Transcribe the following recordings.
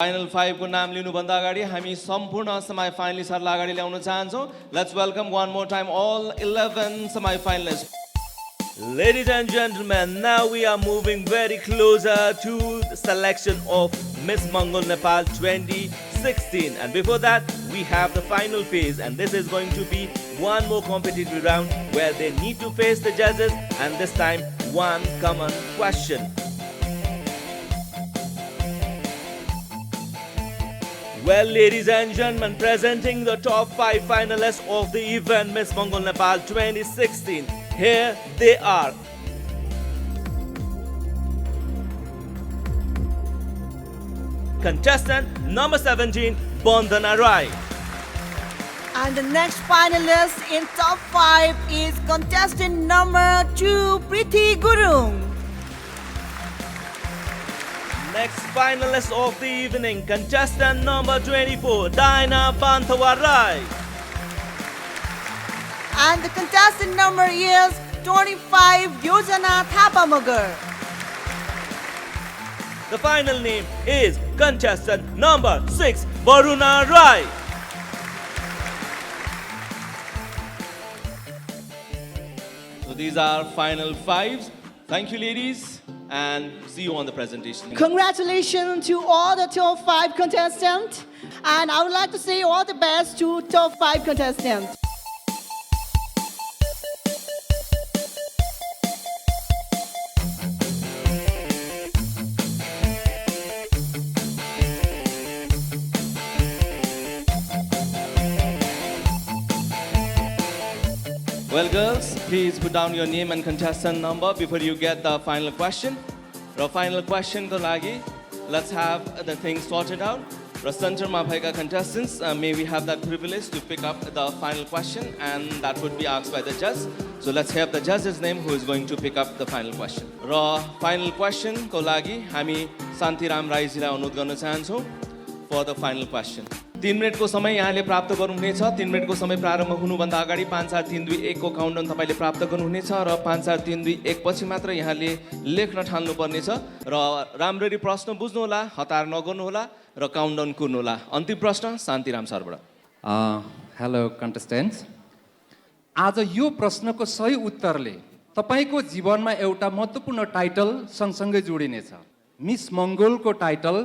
Final 5 को नाम लिनुभन्दा अगाडि हामी सम्पूर्ण सेमी फाइनलिस्टहरुलाई अगाडि ल्याउन चाहन्छौं. Let's welcome one more time all 11 semi finalists. Ladies and gentlemen, now we are moving very closer to the selection of Miss Mongol Nepal 2016, and before that we have the final phase, and this is going to be one more competitive round where they need to face the judges, and this time one common question. Well, ladies and gentlemen, presenting the top 5 finalists of the event Miss Mongol Nepal 2016. Here they are. Contestant number 17, Bandhana Rai. And the next finalist in top 5 is contestant number 2, Preeti Gurung. Next finalist of the evening, contestant number 24, Daina Banthawa Rai. And the contestant number is 25, Yojana Thapamagar. The final name is contestant number 6, Varuna Rai. So these are final 5s. Thank you, ladies, and see you on the presentation. Congratulations to all the top 5 contestants. And I would like to say all the best to top 5 contestants. Well, girls, please put down your name and contestant number before you get the final question. The final question ko lagi, let's have the thing sorted out. The center ma bhayeka contestants, may we have that privilege to pick up the final question, and that would be asked by the judge. So let's have the judge's name who is going to pick up the final question. The final question ko lagi, हामी शान्तिराम राईजीलाई अनुरोध गर्न चाहन्छौं for the final question. 3 मिनेटको समय यहाँले प्राप्त गर्नुहुनेछ. 3 मिनेटको समय प्रारम्भ हुनुभन्दा अगाडि 5 4 3 2 1 को काउन्टडाउन तपाईले प्राप्त गर्नुहुनेछ र 5 4 3 2 1 पछि मात्र यहाँले लेख्न थाल्नु पर्नेछ र राम्ररी प्रश्न बुझ्नु होला, हतार नगर्नु होला र काउन्टडाउन कुर्नु होला. अन्तिम प्रश्न शान्तिराम सरबाट. हेलो कन्टेस्टेन्ट्स, आज यो प्रश्नको सही उत्तरले तपाईको जीवनमा एउटा महत्त्वपूर्ण टाइटल सँगसँगै जोडिनेछ. मिस मङ्गोलको टाइटल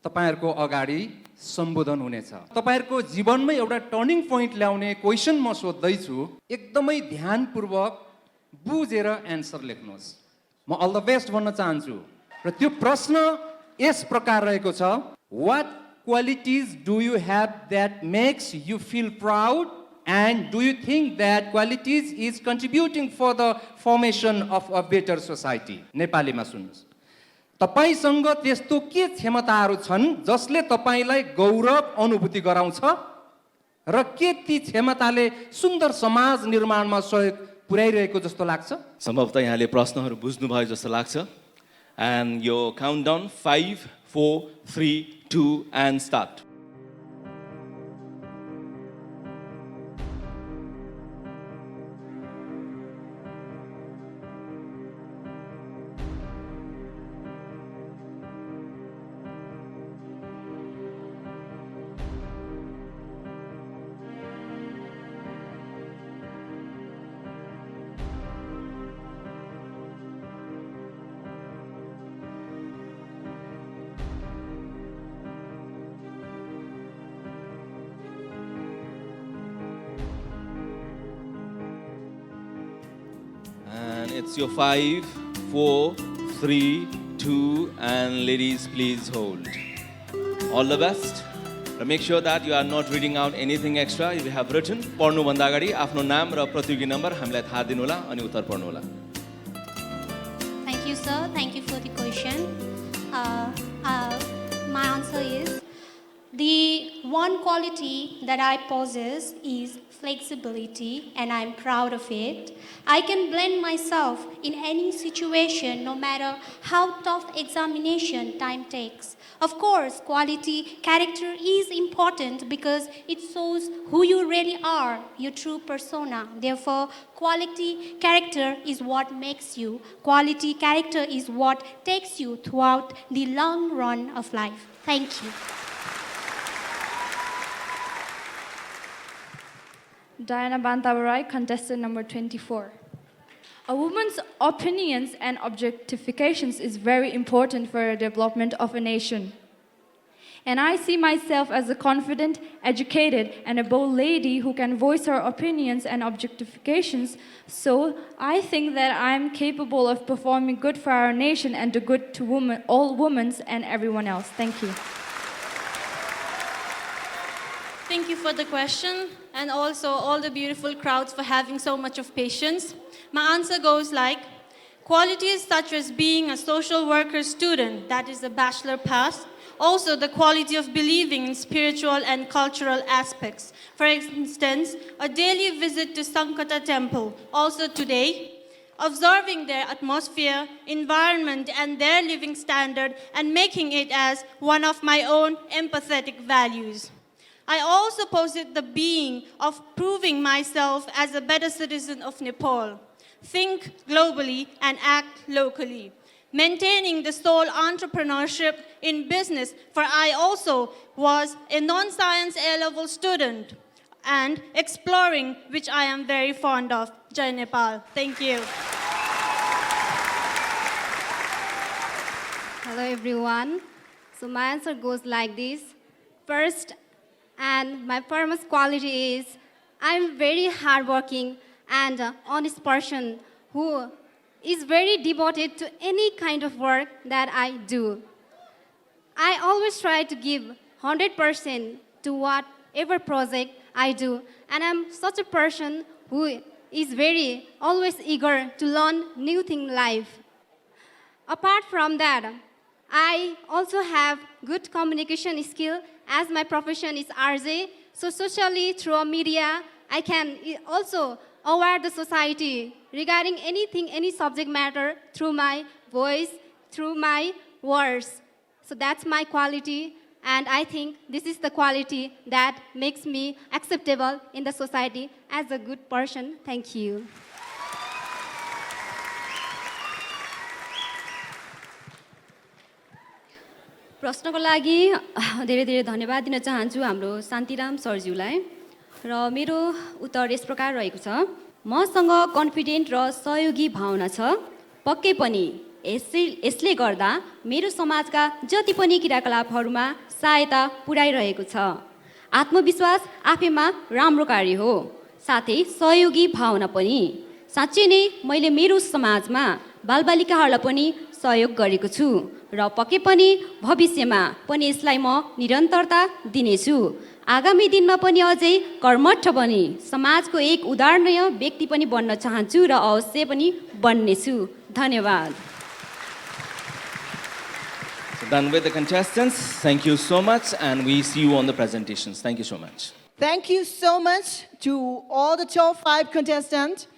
तपाईहरुको अगाडि सम्बोधन हुनेछ. तपाईहरुको जीवनमा एउटा टर्निङ पोइन्ट ल्याउने क्वेशन म सोध्दै छु. एकदमै ध्यानपूर्वक बुझेर एन्सर लेख्नुहोस्. म अल द बेस्ट भन्न चाहन्छु र त्यो प्रश्न यस प्रकार रहेको छ. What qualities do you have that makes you feel proud, and do you think that qualities is contributing for the formation of a better society? नेपालीमा सुन्नुहोस्. तपाईसँग त्यस्तो के क्षमताहरू छन् जसले तपाईलाई गौरव अनुभूति गराउँछ र के ती क्षमताले सुन्दर समाज निर्माणमा सहयोग पुर्याइरहेको जस्तो लाग्छ? सम्भवतः यहाँले प्रश्नहरू बुझ्नु भयो जस्तो लाग्छ. And your countdown 5 4 3 2 and start. And it's your 5 4 3 2 and ladies, please hold. All the best. Make sure that you are not reading out anything extra. If you have written, पढ्नु भन्दा अगाडि आफ्नो नाम र प्रतियोगी नम्बर हामीलाई थाहा दिनु होला अनि उत्तर पढ्नु होला. Thank you, sir. Thank you for the question. My answer is The one quality that I possess is flexibility, and I'm proud of it. I can blend myself in any situation, no matter how tough examination time takes. Of course, quality character is important because it shows who you really are, your true persona. Therefore, quality character is what makes you. Quality character is what takes you throughout the long run of life. Thank you. Diana Bantabarai, contestant number 24. A woman's opinions and objectifications is very important for the development of a nation. And I see myself as a confident, educated, and a bold lady who can voice her opinions and objectifications. So I think that I'm capable of performing good for our nation and do good to women, all women and everyone else. Thank you. Thank you for the question, and also all the beautiful crowds for having so much of patience. My answer goes like, qualities such as being a social worker student, that is a bachelor pass. Also the quality of believing in spiritual and cultural aspects. For instance, a daily visit to Sankata temple, also today, observing their atmosphere, environment, and their living standard, and making it as one of my own empathetic values. I also posit the being of proving myself as a better citizen of Nepal. Think globally and act locally. Maintaining the soul entrepreneurship in business, for I also was a non-science A-level student, and exploring, which I am very fond of. Jai Nepal. Thank you. Hello everyone. So my answer goes like this. First, and my foremost quality is I'm very hardworking and honest person who is very devoted to any kind of work that I do. I always try to give 100% to whatever project I do, and I'm such a person who is very always eager to learn new things in life. Apart from that, I also have good communication skill as my profession is RJ. So socially through media, I can also aware the society regarding anything, any subject matter through my voice, through my words. So that's my quality, and I think this is the quality that makes me acceptable in the society as a good person. Thank you. प्रश्नको लागि धेरै धेरै धन्यवाद दिन चाहन्छु हाम्रो शान्तिराम सरज्यूलाई र मेरो उत्तर yes प्रकार रहेको छ मसँग कन्फिडेन्ट र सहयोगी भावना छ पक्कै पनि यसले गर्दा मेरो समाजका जति पनि क्रियाकलापहरूमा सहायता पुर्याइरहेको छ आत्मविश्वास आफैमा राम्रो कार्य हो साथै सहयोगी भावना पनि साँच्चै नै मैले मेरो समाजमा बालबालिकाहरूलाई पनि सहयोग गरेको छु र पक्कै पनि भविष्यमा पनि यसलाई म निरन्तरता दिनेछु आगामी दिनमा पनि अझै कर्मठ बनी समाजको एक उदाहरणीय व्यक्ति पनि बन्न चाहन्छु र अवश्य पनि बन्नेछु धन्यवाद Done with the contestants. Thank you so much, and we see you on the presentations. Thank you so much. Thank you so much to all the top 5 contestants.